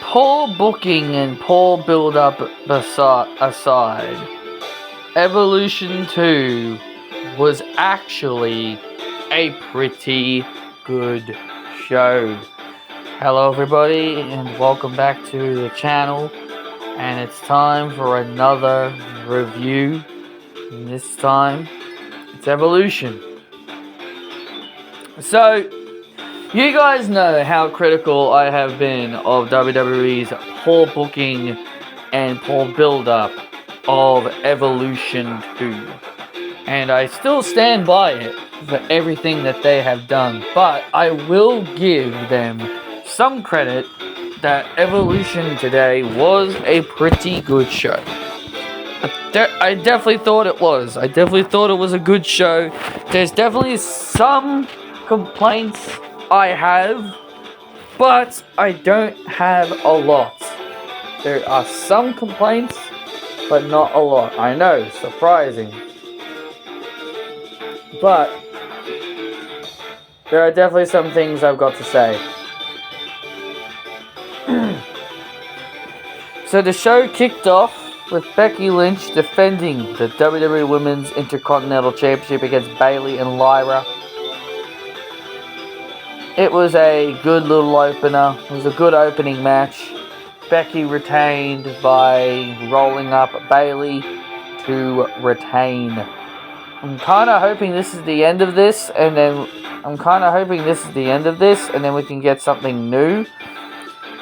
Poor booking and poor build-up aside, Evolution 2 was actually a pretty good show. Hello everybody and welcome back to the channel, and it's time for another review. And this time it's Evolution. So you guys know how critical I have been of WWE's poor booking and poor build-up of Evolution 2. And I still stand by it for everything that they have done. But I will give them some credit that Evolution today was a pretty good show. I definitely thought it was. I definitely thought it was a good show. There's definitely some complaints I have, but I don't have a lot. There are some complaints, but not a lot. I know, surprising. But there are definitely some things I've got to say. So the show kicked off with Becky Lynch defending the WWE Women's Intercontinental Championship against Bayley and Lyra. It was a good little opener. It was a good opening match. Becky retained by rolling up Bayley to retain. I'm kind of hoping this is the end of this, and then we can get something new.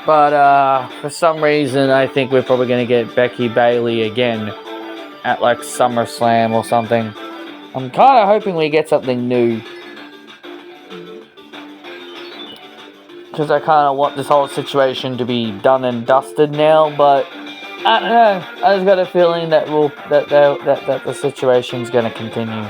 But for some reason, I think we're probably going to get Becky Bayley again at like SummerSlam or something. I'm kind of hoping we get something new, because I kind of want this whole situation to be done and dusted now, but I don't know. I just got a feeling that the situation's going to continue.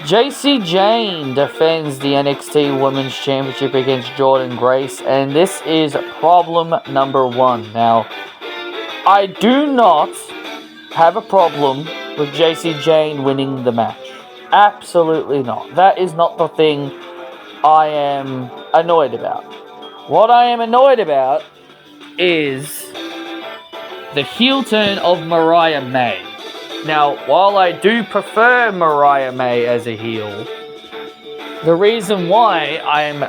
JC Jane defends the NXT Women's Championship against Jordan Grace, and this is problem number one. Now, I do not have a problem with JC Jane winning the match. Absolutely not. That is not the thing I am annoyed about. What I am annoyed about is the heel turn of Mariah May. Now, while I do prefer Mariah May as a heel, the reason why I'm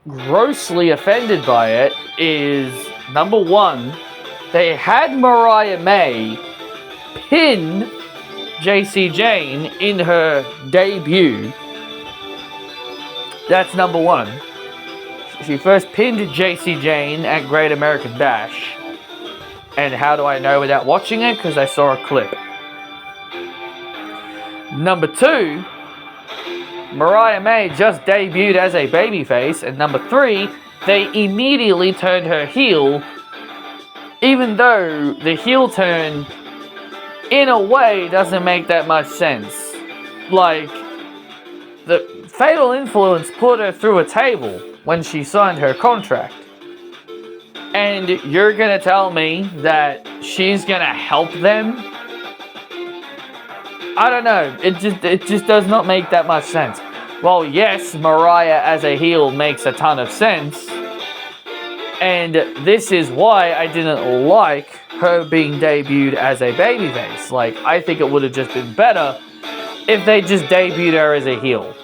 grossly offended by it is, number one, they had Mariah May pin JC Jane in her debut. That's number one. She first pinned JC Jane at Great American Bash. And how do I know without watching it? Because I saw a clip. Number two, Mariah May just debuted as a babyface. And number three, they immediately turned her heel, even though the heel turn, in a way, doesn't make that much sense. Like, the Fatal Influence put her through a table when she signed her contract. And you're gonna tell me that she's gonna help them? I don't know. It just does not make that much sense. Well, yes, Mariah as a heel makes a ton of sense. And this is why I didn't like her being debuted as a babyface. Like, I think it would have just been better if they just debuted her as a heel.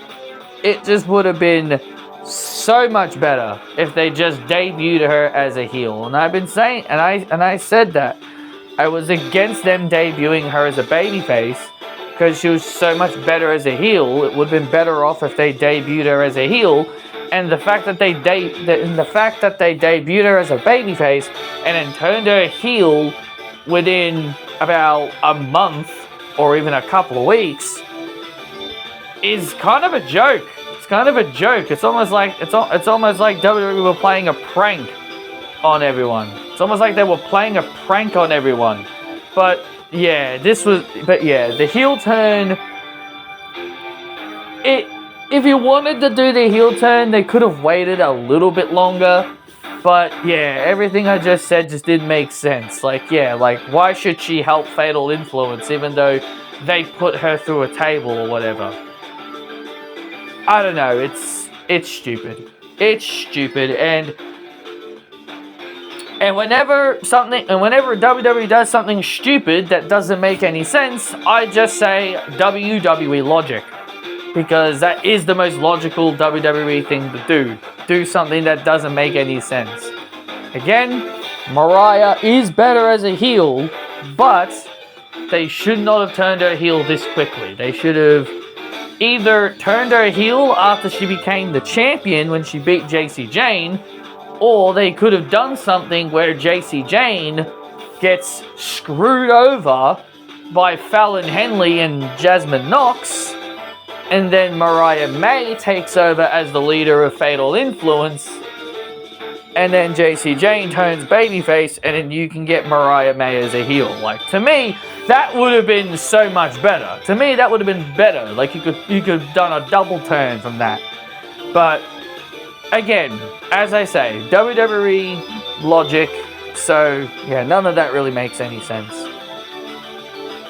It just would have been so much better if they just debuted her as a heel. And I've been saying, and I said that I was against them debuting her as a babyface because she was so much better as a heel. It would have been better off if they debuted her as a heel. And the fact that they debuted her as a babyface and then turned her heel within about a month or even a couple of weeks is kind of a joke. It's kind of a joke. It's almost like WWE were playing a prank on everyone. It's almost like they were playing a prank on everyone. But yeah, the heel turn. If you wanted to do the heel turn, they could have waited a little bit longer. But yeah, everything I just said just didn't make sense. Like, why should she help Fatal Influence even though they put her through a table or whatever? I don't know. It's stupid. It's stupid, and And whenever WWE does something stupid that doesn't make any sense, I just say WWE logic. Because that is the most logical WWE thing to do. Do something that doesn't make any sense. Again, Mariah is better as a heel, but they should not have turned her heel this quickly. They should have either turned her heel after she became the champion when she beat Jacy Jayne, or they could have done something where Jacy Jayne gets screwed over by Fallon Henley and Jasmine Knox, and then Mariah May takes over as the leader of Fatal Influence, and then Jacy Jayne turns babyface, and then you can get Mariah May as a heel. Like, to me, that would have been so much better. To me, that would have been better. Like, you could have done a double turn from that. But again, as I say, WWE logic, so yeah, none of that really makes any sense.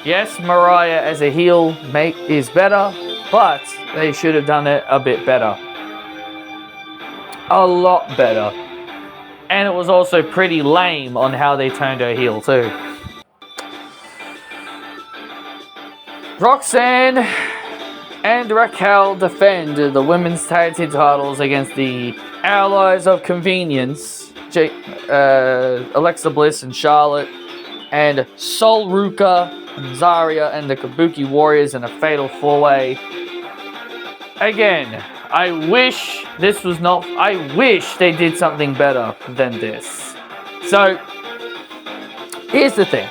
Yes, Mariah as a heel is better, but they should have done it a bit better. A lot better. And it was also pretty lame on how they turned her heel too. Roxanne and Raquel defend the women's tag team titles against the Allies of Convenience, Alexa Bliss and Charlotte, and Sol Ruka, Zarya, and the Kabuki Warriors in a fatal 4-way. Again, I wish they did something better than this. So, here's the thing.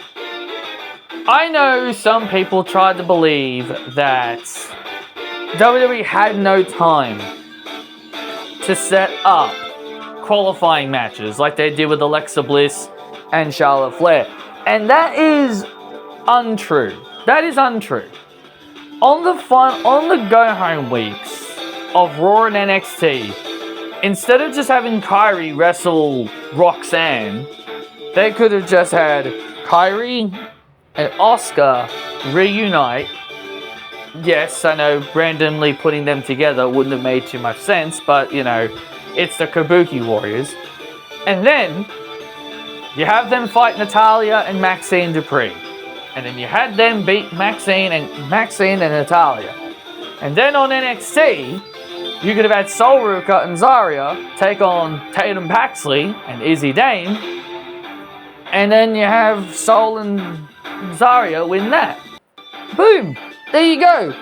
I know some people tried to believe that WWE had no time to set up qualifying matches like they did with Alexa Bliss and Charlotte Flair. And that is untrue. That is untrue. On the go-home weeks of Raw and NXT, instead of just having Kairi wrestle Roxanne, they could have just had Kairi and Asuka reunite. Yes, I know randomly putting them together wouldn't have made too much sense, but, you know, it's the Kabuki Warriors. And then you have them fight Natalya and Maxine Dupree. And then you had them beat Maxine and Natalya. And then on NXT, you could have had Sol Ruka and Zarya take on Tatum Paxley and Izzy Dame. And then you have Sol and Zarya win that. Boom! There you go.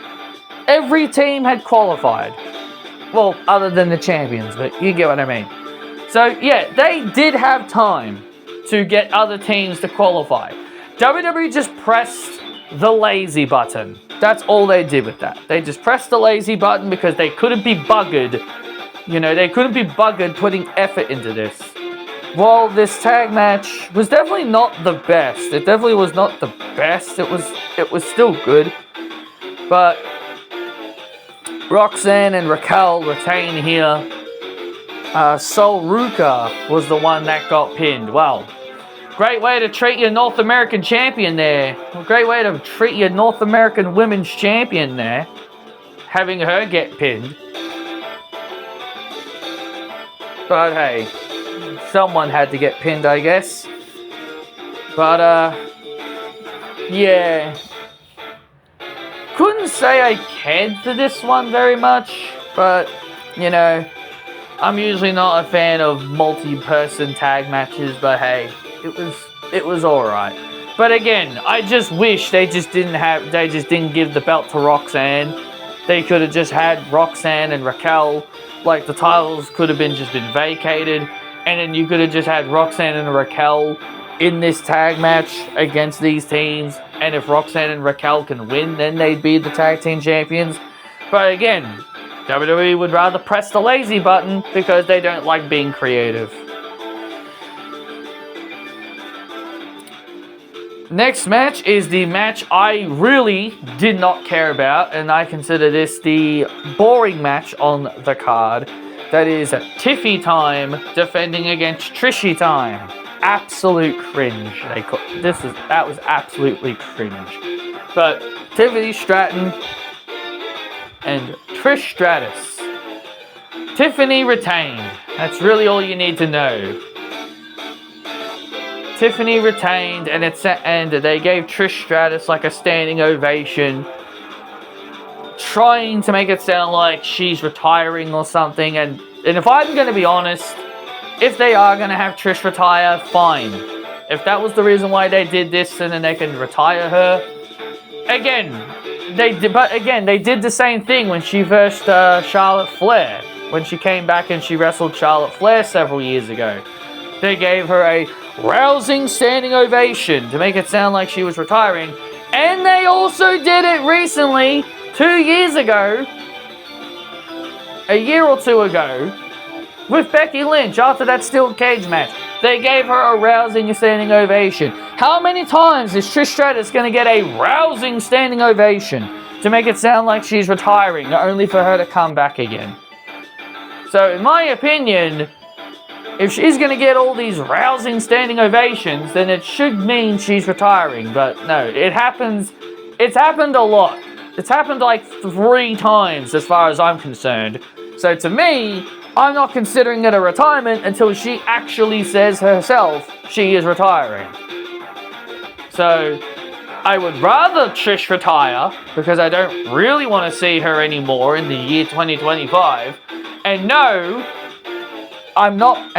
Every team had qualified. Well, other than the champions, but you get what I mean. So, yeah, they did have time to get other teams to qualify. WWE just pressed the lazy button. That's all they did with that. They just pressed the lazy button because they couldn't be buggered. You know, they couldn't be buggered putting effort into this. While this tag match was definitely not the best. It definitely was not the best. It was still good. But Roxanne and Raquel retain here. Sol Ruka was the one that got pinned. Wow. Great way to treat your North American champion there. A great way to treat your North American women's champion there. Having her get pinned. But hey, someone had to get pinned, I guess. But, yeah. Couldn't say I cared for this one very much. But, you know, I'm usually not a fan of multi-person tag matches. But hey, it was alright. But again, I just wish they just didn't give the belt to Roxanne. They could have just had Roxanne and Raquel, like the titles could have been vacated, and then you could have just had Roxanne and Raquel in this tag match against these teams, and if Roxanne and Raquel can win, then they'd be the tag team champions. But again, WWE would rather press the lazy button because they don't like being creative. Next match is the match I really did not care about, and I consider this the boring match on the card. That is Tiffy Time defending against Trishy Time. Absolute cringe. That was absolutely cringe. But Tiffany Stratton and Trish Stratus. Tiffany retained. That's really all you need to know. Tiffany retained, and they gave Trish Stratus like a standing ovation, trying to make it sound like she's retiring or something. And if I'm going to be honest, if they are going to have Trish retire, fine. If that was the reason why they did this, and then they can retire her. Again, they did the same thing when she versed Charlotte Flair. When she came back and she wrestled Charlotte Flair several years ago. They gave her a rousing standing ovation to make it sound like she was retiring. And they also did it recently, 2 years ago, a year or two ago, with Becky Lynch after that steel cage match. They gave her a rousing standing ovation. How many times is Trish Stratus going to get a rousing standing ovation to make it sound like she's retiring, only for her to come back again? So, in my opinion, if she's going to get all these rousing standing ovations, then it should mean she's retiring. But no, it happens. It's happened a lot. It's happened like 3 times as far as I'm concerned. So to me, I'm not considering it a retirement until she actually says herself she is retiring. So I would rather Trish retire because I don't really want to see her anymore in the year 2025. And no, I'm not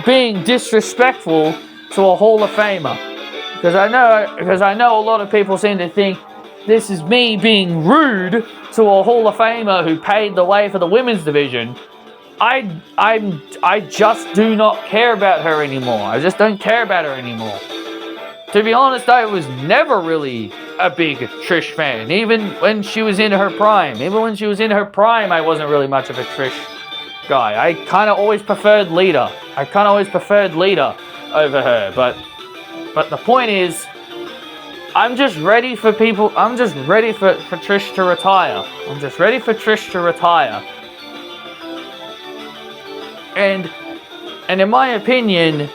being disrespectful to a Hall of Famer. Because I know a lot of people seem to think this is me being rude to a Hall of Famer who paved the way for the women's division. I just do not care about her anymore. I just don't care about her anymore. To be honest, I was never really a big Trish fan, even when she was in her prime. Even when she was in her prime, I wasn't really much of a Trish guy. I kind of always preferred Lita. Over her. But the point is, I'm just ready for Trish to retire. I'm just ready for Trish to retire. And in my opinion,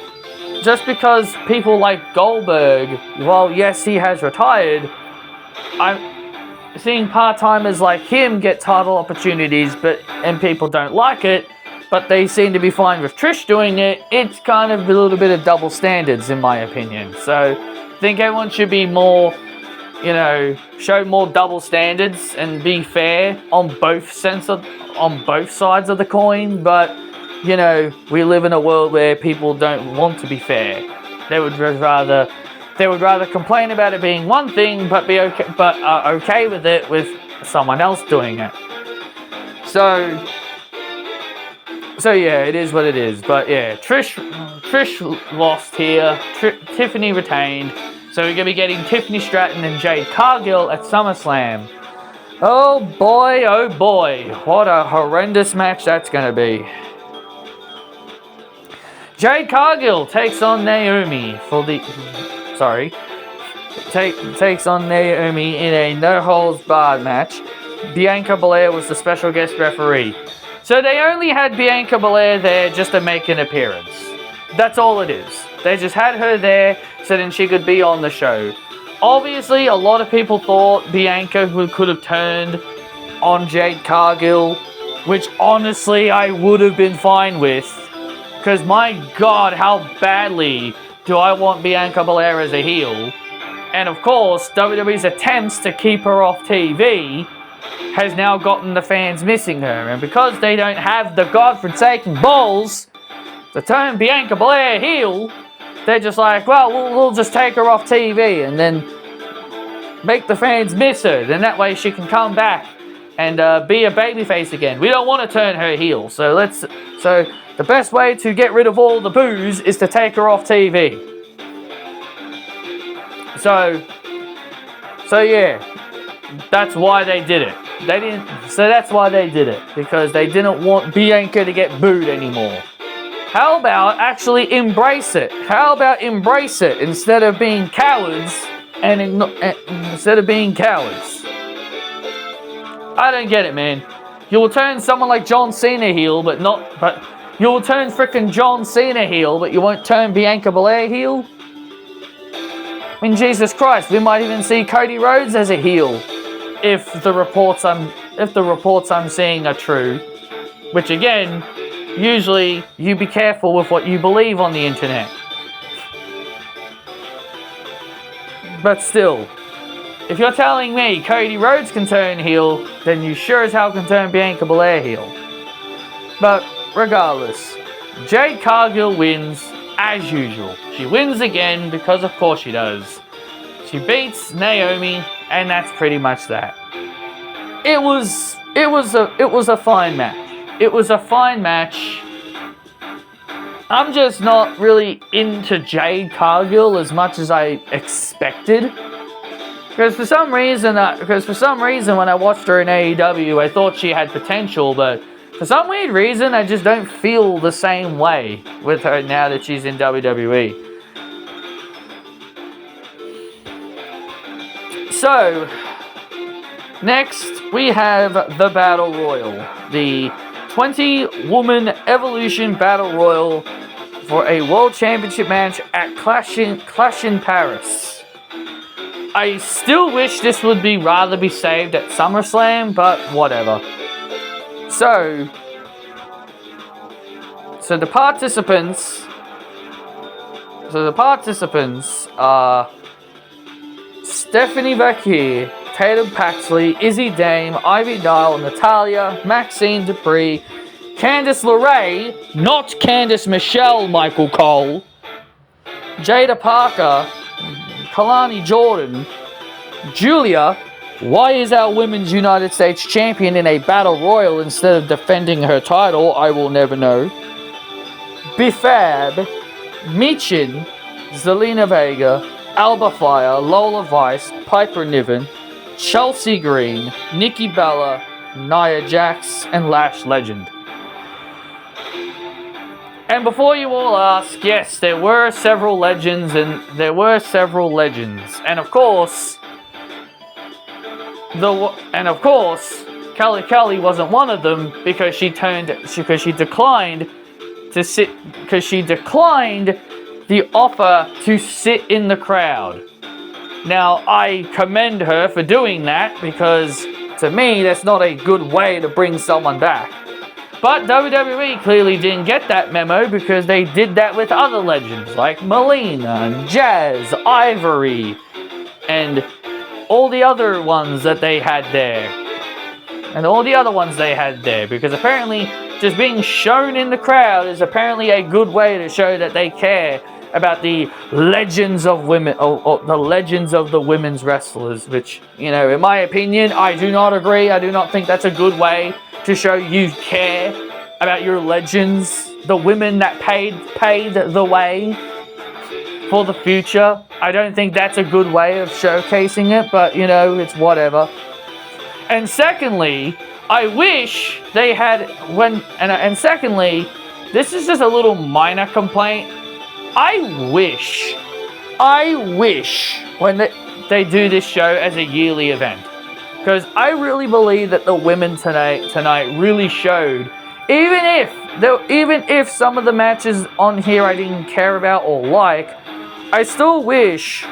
just because people like Goldberg, well, yes, he has retired, I'm seeing part-timers like him get title opportunities, and people don't like it, but they seem to be fine with Trish doing it. It's kind of a little bit of double standards, in my opinion. So I think everyone should be more, show more double standards and be fair on both sides of the coin. But we live in a world where people don't want to be fair. They would rather complain about it being one thing, but are okay with it with someone else doing it. So yeah, it is what it is. But yeah, Trish lost here. Tiffany retained. So we're gonna be getting Tiffany Stratton and Jade Cargill at SummerSlam. Oh boy, what a horrendous match that's gonna be. Jade Cargill takes on Naomi takes on Naomi in a no-holds-barred match. Bianca Belair was the special guest referee. So they only had Bianca Belair there just to make an appearance. That's all it is. They just had her there so then she could be on the show. Obviously, a lot of people thought Bianca could have turned on Jade Cargill, which honestly I would have been fine with. Because my God, how badly do I want Bianca Belair as a heel? And of course, WWE's attempts to keep her off TV has now gotten the fans missing her. And because they don't have the godforsaken balls to turn Bianca Belair heel, they're just like, well, we'll just take her off TV and then make the fans miss her. Then that way she can come back and be a babyface again. We don't want to turn her heel. So the best way to get rid of all the boos is to take her off TV. So yeah, that's why they did it. That's why they did it, because they didn't want Bianca to get booed anymore. How about actually embrace it? How about embrace it instead of being cowards instead of being cowards? I don't get it, man. You will turn someone like John Cena heel, but you will turn frickin' John Cena heel, but you won't turn Bianca Belair heel? I mean, Jesus Christ, we might even see Cody Rhodes as a heel if the reports I'm seeing are true. Which again, usually you be careful with what you believe on the internet. But still, if you're telling me Cody Rhodes can turn heel, then you sure as hell can turn Bianca Belair heel. But regardless, Jade Cargill wins as usual. She wins again because of course she does. She beats Naomi, and that's pretty much that. It was a fine match. It was a fine match. I'm just not really into Jade Cargill as much as I expected. Because for some reason when I watched her in AEW, I thought she had potential, but for some weird reason, I just don't feel the same way with her now that she's in WWE. So, next we have the Battle Royal. The 20-woman Evolution Battle Royal for a World Championship match at Clash in Paris. I still wish this would rather be saved at SummerSlam, but whatever. So the participants are Stephanie Bakir, Tatum Paxley, Izzy Dame, Ivy Dial, Natalya, Maxine Dupree, Candice LeRae, not Candice Michelle, Michael Cole, Jada Parker, Kalani Jordan, Julia. Why is our Women's United States Champion in a Battle Royal instead of defending her title? I will never know. Bifab, Michin, Zelina Vega, Alba Fire, Lola Vice, Piper Niven, Chelsea Green, Nikki Bella, Nia Jax, and Lash Legend. And before you all ask, yes, there were several legends, and of course, Kelly wasn't one of them because she declined the offer to sit in the crowd. Now, I commend her for doing that because, to me, that's not a good way to bring someone back. But WWE clearly didn't get that memo because they did that with other legends like Melina, Jazz, Ivory, and all the other ones that they had there. Because apparently just being shown in the crowd is apparently a good way to show that they care about the legends of women, or the legends of the women's wrestlers, which, in my opinion, I do not agree. I do not think that's a good way to show you care about your legends, the women that paid the way for the future. I don't think that's a good way of showcasing it, but, it's whatever. And secondly, I wish they had, and secondly, this is just a little minor complaint. I wish when they do this show as a yearly event, because I really believe that the women tonight really showed, even if some of the matches on here I didn't care about or like, I still wish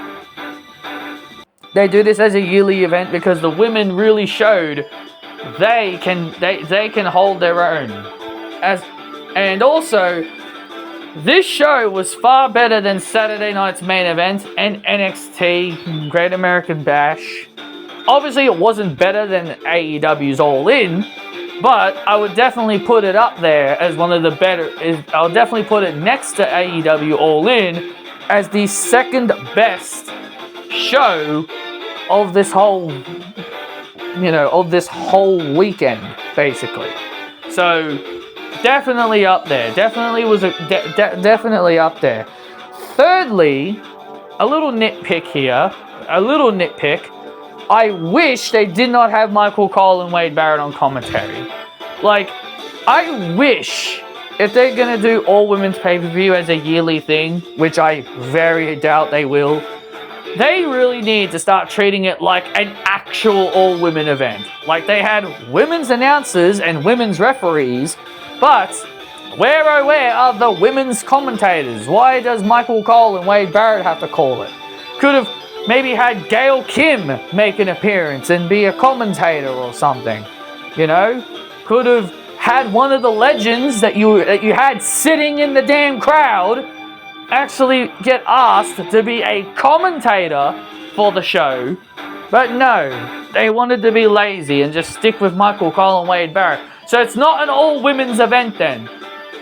they do this as a yearly event because the women really showed they can hold their own. And also, this show was far better than Saturday night's main event and NXT Great American Bash. Obviously, it wasn't better than AEW's All In, but I would definitely put it up there as one of the better. I'll definitely put it next to AEW All In as the second best show of this whole, weekend, basically. So, definitely up there. Definitely up there. Thirdly, a little nitpick here. I wish they did not have Michael Cole and Wade Barrett on commentary. I wish if they're going to do all women's pay-per-view as a yearly thing, which I very doubt they will, they really need to start treating it like an actual all-women event. Like they had women's announcers and women's referees, but where are the women's commentators? Why does Michael Cole and Wade Barrett have to call it? Could have maybe had Gail Kim make an appearance and be a commentator or something. Could have had one of the legends that you had sitting in the damn crowd actually get asked to be a commentator for the show. But no, they wanted to be lazy and just stick with Michael Cole and Wade Barrett. So it's not an all-women's event then.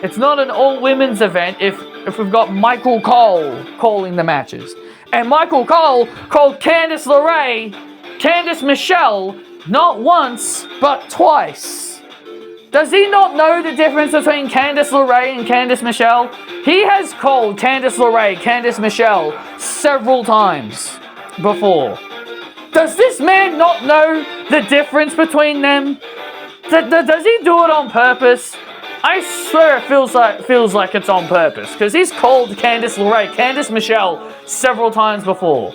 It's not an all-women's event if we've got Michael Cole calling the matches. And Michael Cole called Candice LeRae, Candice Michelle, not once, but twice. Does he not know the difference between Candice LeRae and Candice Michelle? He has called Candice LeRae, Candice Michelle several times before. Does this man not know the difference between them? Does he do it on purpose? I swear it feels like it's on purpose, because he's called Candice LeRae, Candice Michelle several times before.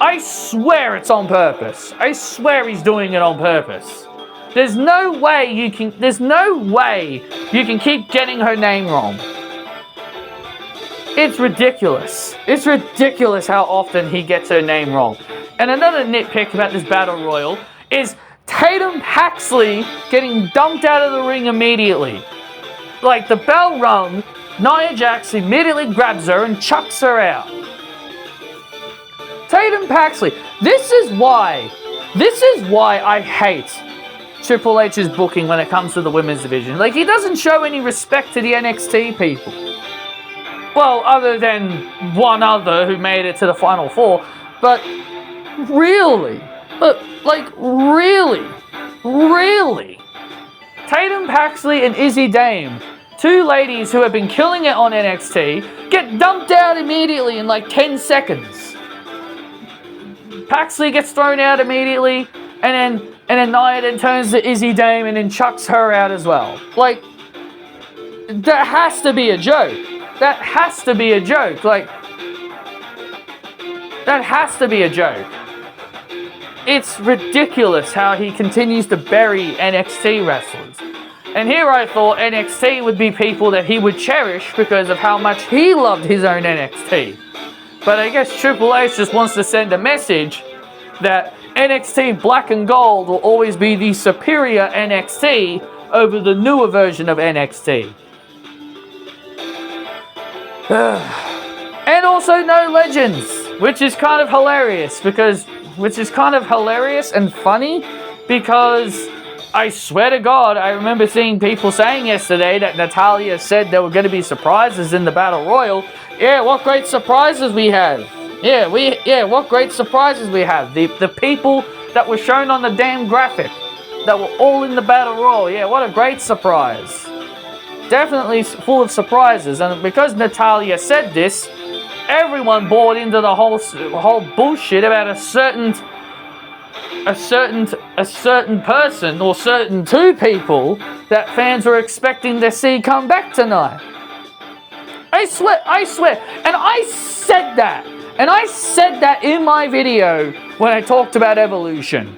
I swear it's on purpose. I swear he's doing it on purpose. There's no way you can keep getting her name wrong. It's ridiculous. It's ridiculous how often he gets her name wrong. And another nitpick about this Battle Royal is Tatum Paxley getting dumped out of the ring immediately. Like, the bell rung, Nia Jax immediately grabs her and chucks her out. Tatum Paxley, this is why I hate Triple H's booking when it comes to the women's division. Like, he doesn't show any respect to the NXT people. Well, other than one other who made it to the Final Four. But really? Really? Tatum Paxley and Izzy Dame, two ladies who have been killing it on NXT, get dumped out immediately in like 10 seconds. Paxley gets thrown out immediately, and then Nia then turns to Izzy Dame and then chucks her out as well. Like, that has to be a joke. That has to be a joke. Like, that has to be a joke. It's ridiculous how he continues to bury NXT wrestlers. And here I thought NXT would be people that he would cherish because of how much he loved his own NXT. But I guess Triple H just wants to send a message that NXT Black and Gold will always be the superior NXT over the newer version of NXT. And also no legends, which is kind of hilarious and funny because I swear to God, I remember seeing people saying yesterday that Natalya said there were going to be surprises in the Battle Royal. Yeah, what great surprises we have. What great surprises we have. The people that were shown on the damn graphic that were all in the Battle Royal. Yeah, what a great surprise. Definitely full of surprises. And because Natalya said this, everyone bought into the whole bullshit about a certain person or certain two people that fans were expecting to see come back tonight. I swear. And I said that. And I said that in my video when I talked about Evolution.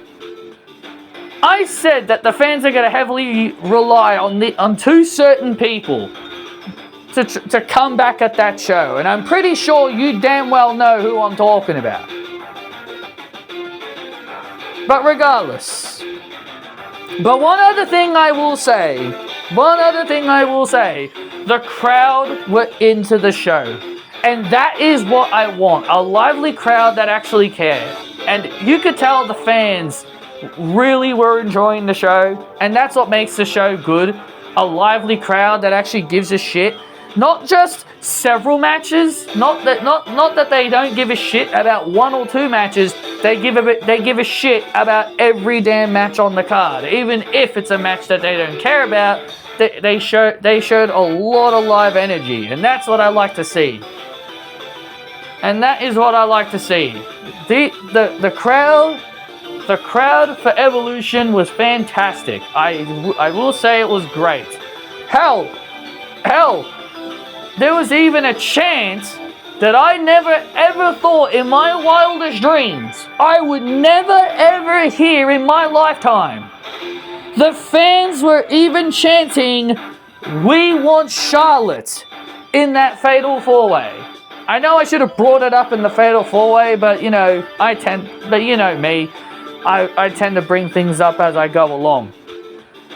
I said that the fans are going to heavily rely on two certain people to come back at that show. And I'm pretty sure you damn well know who I'm talking about. But regardless. But one other thing I will say. The crowd were into the show. And that is what I want. A lively crowd that actually cared. And you could tell the fans really were enjoying the show. And that's what makes the show good. A lively crowd that actually gives a shit. Not just several matches. Not that they don't give a shit about one or two matches. They give a shit about every damn match on the card. Even if it's a match that they don't care about, they showed a lot of live energy, and that's what I like to see. And that is what I like to see. The crowd for Evolution was fantastic. I will say it was great. Hell, there was even a chance that I never ever thought in my wildest dreams I would never ever hear in my lifetime. The fans were even chanting, "We want Charlotte," in that Fatal 4-Way. I know I should have brought it up in the Fatal 4-Way, but you know me, I tend to bring things up as I go along.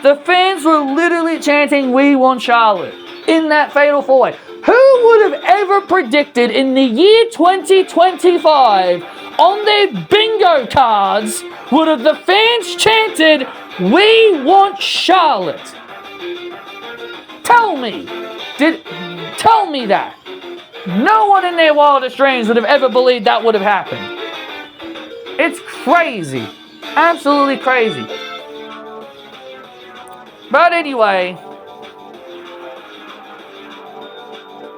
The fans were literally chanting, "We want Charlotte," in that Fatal 4-Way. Who would have ever predicted in the year 2025 on their bingo cards would have the fans chanted, "We want Charlotte"? Tell me that. No one in their wildest dreams would have ever believed that would have happened. It's crazy. Absolutely crazy. But anyway,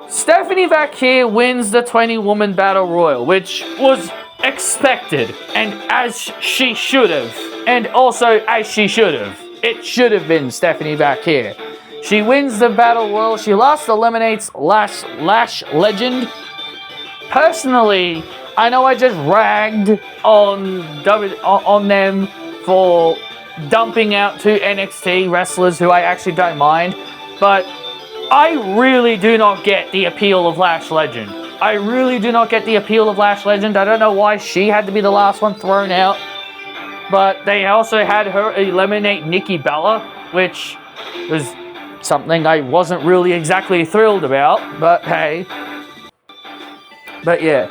Stephanie Vaquer wins the 20-woman Battle Royal, which was expected, and as she should have. And also as she should have. It should have been Stephanie Vaquer. She wins the Battle Royal. She last eliminates Lash Legend. Personally, I know I just ragged on them for dumping out two NXT wrestlers who I actually don't mind, but I really do not get the appeal of Lash Legend. I really do not get the appeal of Lash Legend. I don't know why she had to be the last one thrown out, but they also had her eliminate Nikki Bella, which was something I wasn't really exactly thrilled about, but hey. But yeah,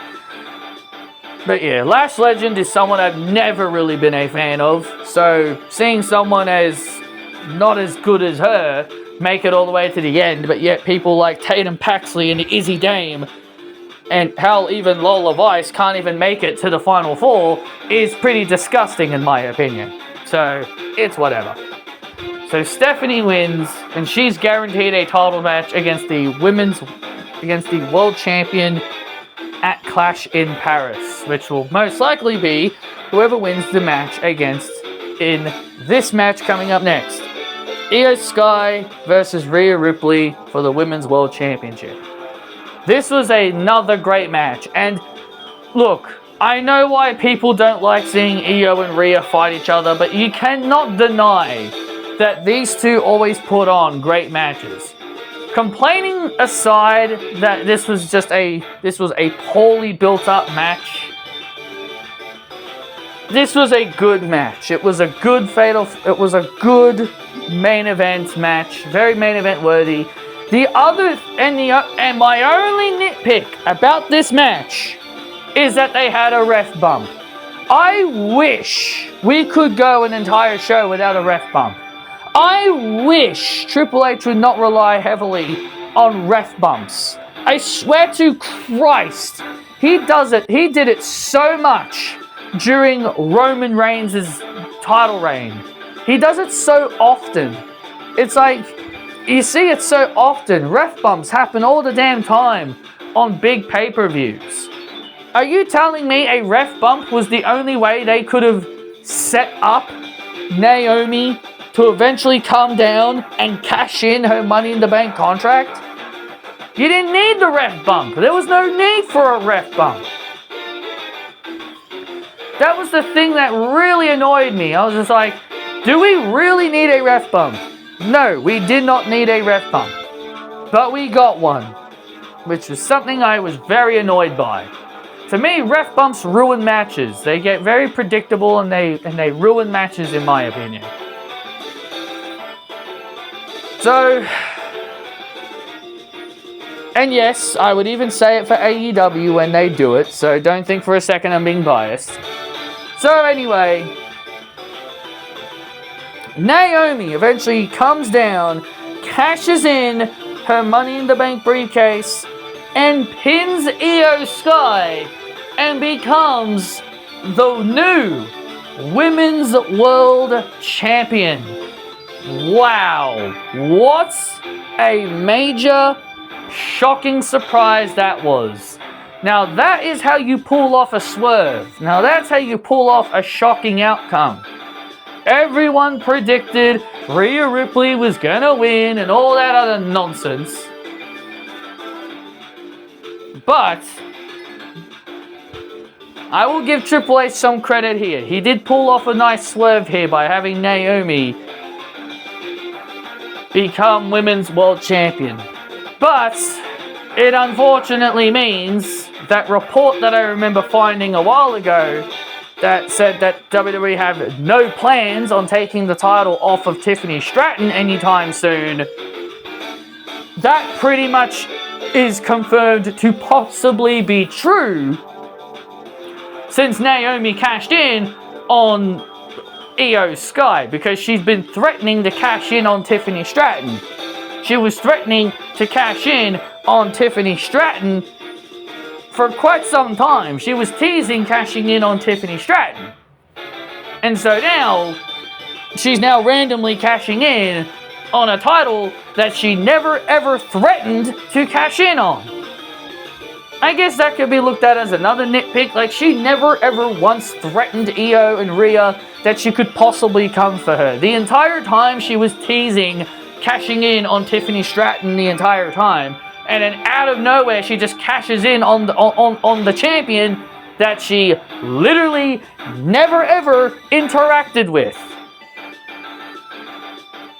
Lash Legend is someone I've never really been a fan of, so seeing someone as not as good as her make it all the way to the end, but yet people like Tatum Paxley and Izzy Dame, and hell, even Lola Vice can't even make it to the Final Four, is pretty disgusting in my opinion. So, it's whatever. So Stephanie wins, and she's guaranteed a title match against the world champion at Clash in Paris, which will most likely be whoever wins the match against in this match coming up next. Io Sky versus Rhea Ripley for the Women's World Championship. This was another great match, and look, I know why people don't like seeing Io and Rhea fight each other, but you cannot deny that these two always put on great matches. Complaining aside that this was a poorly built up match, this was a good match. It was a good main event match, very main event worthy. And my only nitpick about this match is that they had a ref bump. I wish we could go an entire show without a ref bump. I wish Triple H would not rely heavily on ref bumps. I swear to Christ, he did it so much during Roman Reigns' title reign. He does it so often. It's like, you see it so often. Ref bumps happen all the damn time on big pay-per-views. Are you telling me a ref bump was the only way they could have set up Naomi to eventually come down and cash in her Money in the Bank contract? You didn't need the ref bump. There was no need for a ref bump. That was the thing that really annoyed me. I was just like, do we really need a ref bump? No, we did not need a ref bump. But we got one, which was something I was very annoyed by. To me, ref bumps ruin matches. They get very predictable and they ruin matches in my opinion. So, and yes, I would even say it for AEW when they do it, so don't think for a second I'm being biased. So anyway, Naomi eventually comes down, cashes in her Money in the Bank briefcase, and pins Io Sky, and becomes the new Women's World Champion. Wow, what a major, shocking surprise that was. Now that is how you pull off a swerve. Now that's how you pull off a shocking outcome. Everyone predicted Rhea Ripley was gonna win and all that other nonsense. But I will give Triple H some credit here. He did pull off a nice swerve here by having Naomi become Women's World Champion. But it unfortunately means that report that I remember finding a while ago that said that WWE have no plans on taking the title off of Tiffany Stratton anytime soon, that pretty much is confirmed to possibly be true. since Naomi cashed in on Io Sky, because she's been threatening to cash in on Tiffany Stratton. She was threatening to cash in on Tiffany Stratton for quite some time. She was teasing cashing in on Tiffany Stratton. And so now, she's now randomly cashing in on a title that she never ever threatened to cash in on. I guess that could be looked at as another nitpick. Like, she never ever once threatened Io and Rhea that she could possibly come for her. The entire time she was teasing cashing in on Tiffany Stratton the entire time. And then out of nowhere, she just cashes in on the champion that she literally never ever interacted with.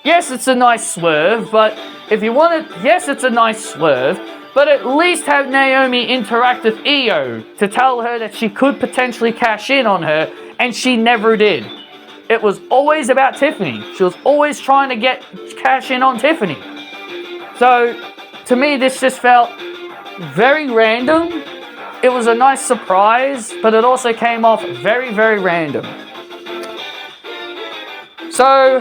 Yes, it's a nice swerve, but if you want it, yes, it's a nice swerve, but at least have Naomi interact with Io to tell her that she could potentially cash in on her, and she never did. It was always about Tiffany. She was always trying to cash in on Tiffany. So, to me, this just felt very random. It was a nice surprise, but it also came off very, very random. So,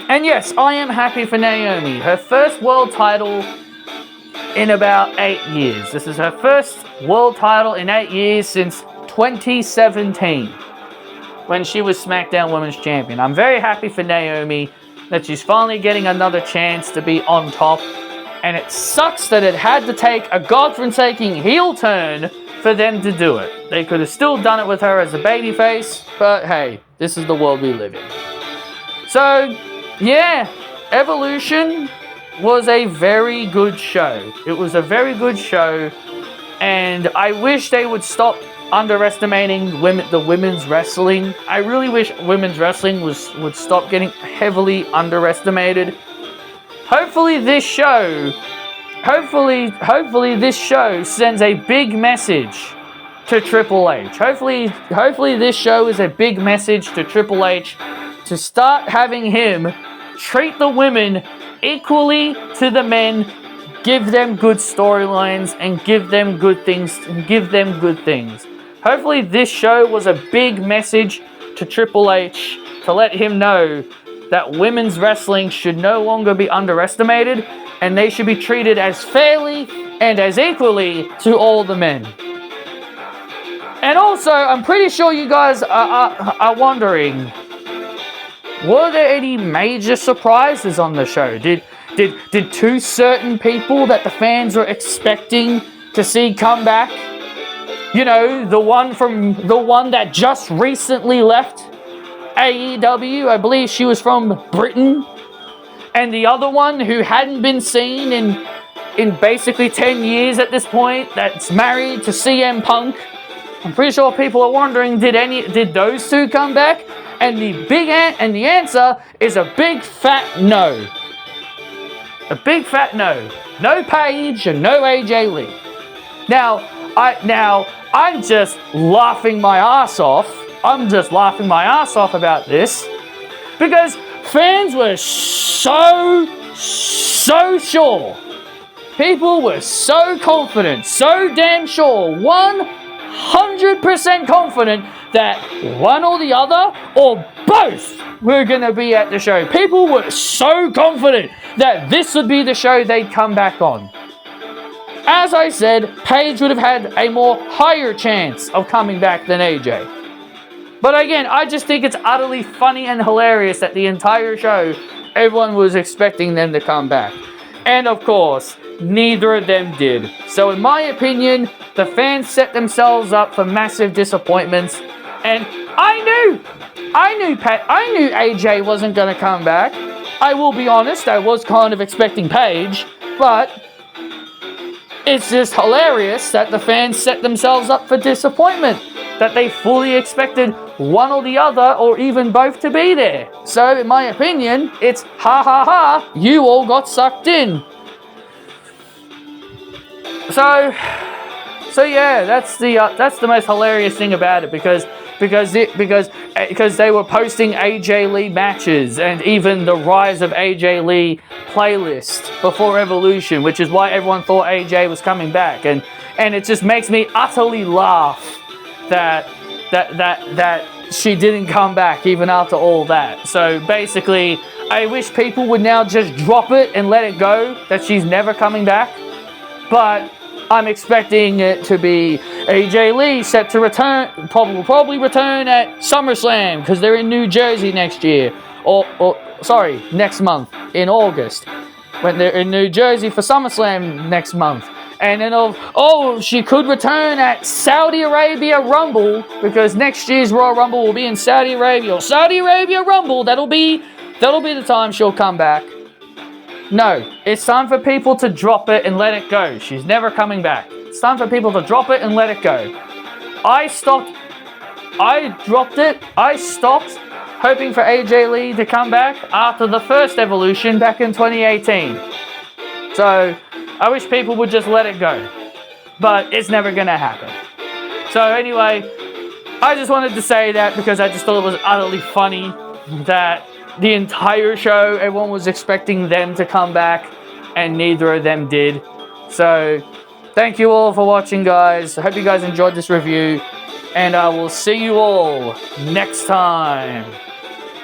and yes, I am happy for Naomi. Her first world title in about 8 years. This is her first world title in 8 years since 2017, when she was SmackDown Women's Champion. I'm very happy for Naomi that she's finally getting another chance to be on top. And it sucks that it had to take a godforsaken heel turn for them to do it. They could have still done it with her as a babyface, but hey, this is the world we live in. So, yeah, Evolution was a very good show. It was a very good show, and I wish they would stop underestimating the women's wrestling. I really wish women's wrestling would stop getting heavily underestimated. Hopefully this show sends a big message to Triple H. Hopefully this show is a big message to Triple H to start having him treat the women equally to the men, give them good storylines, and give them good things. Hopefully this show was a big message to Triple H to let him know that women's wrestling should no longer be underestimated, and they should be treated as fairly and as equally to all the men. And also, I'm pretty sure you guys are wondering, were there any major surprises on the show? Did two certain people that the fans were expecting to see come back? You know, the one that just recently left AEW, I believe she was from Britain, and the other one who hadn't been seen in basically 10 years at this point, that's married to CM Punk. I'm pretty sure people are wondering, did those two come back? And the answer is a big fat no. A big fat no. No Paige and no AJ Lee. Now I'm just laughing my ass off. I'm just laughing my ass off about this because fans were so sure. People were so confident, so damn sure, 100% confident that one or the other or both were going to be at the show. People were so confident that this would be the show they'd come back on. As I said, Paige would have had a more higher chance of coming back than AJ. But again, I just think it's utterly funny and hilarious that the entire show, everyone was expecting them to come back. And of course, neither of them did. So in my opinion, the fans set themselves up for massive disappointments. And I knew AJ wasn't going to come back. I will be honest, I was kind of expecting Paige, but it's just hilarious that the fans set themselves up for disappointment, that they fully expected one or the other or even both to be there. So in my opinion, it's ha ha ha, you all got sucked in. So yeah, that's the most hilarious thing about it, because because they were posting AJ Lee matches and even the Rise of AJ Lee playlist before Evolution, which is why everyone thought AJ was coming back, and it just makes me utterly laugh that she didn't come back even after all that. So basically, I wish people would now just drop it and let it go that she's never coming back. But I'm expecting it to be AJ Lee set to return, probably return at SummerSlam because they're in New Jersey next year, or next month in August, when they're in New Jersey for SummerSlam next month. And then she could return at Saudi Arabia Rumble because next year's Royal Rumble will be in Saudi Arabia. Or Saudi Arabia Rumble, that'll be the time she'll come back. No, it's time for people to drop it and let it go. She's never coming back. It's time for people to drop it and let it go. I stopped hoping for AJ Lee to come back after the first Evolution back in 2018. So I wish people would just let it go. But it's never going to happen. So anyway, I just wanted to say that because I just thought it was utterly funny that the entire show, everyone was expecting them to come back, and neither of them did. So, thank you all for watching, guys. I hope you guys enjoyed this review, and I will see you all next time.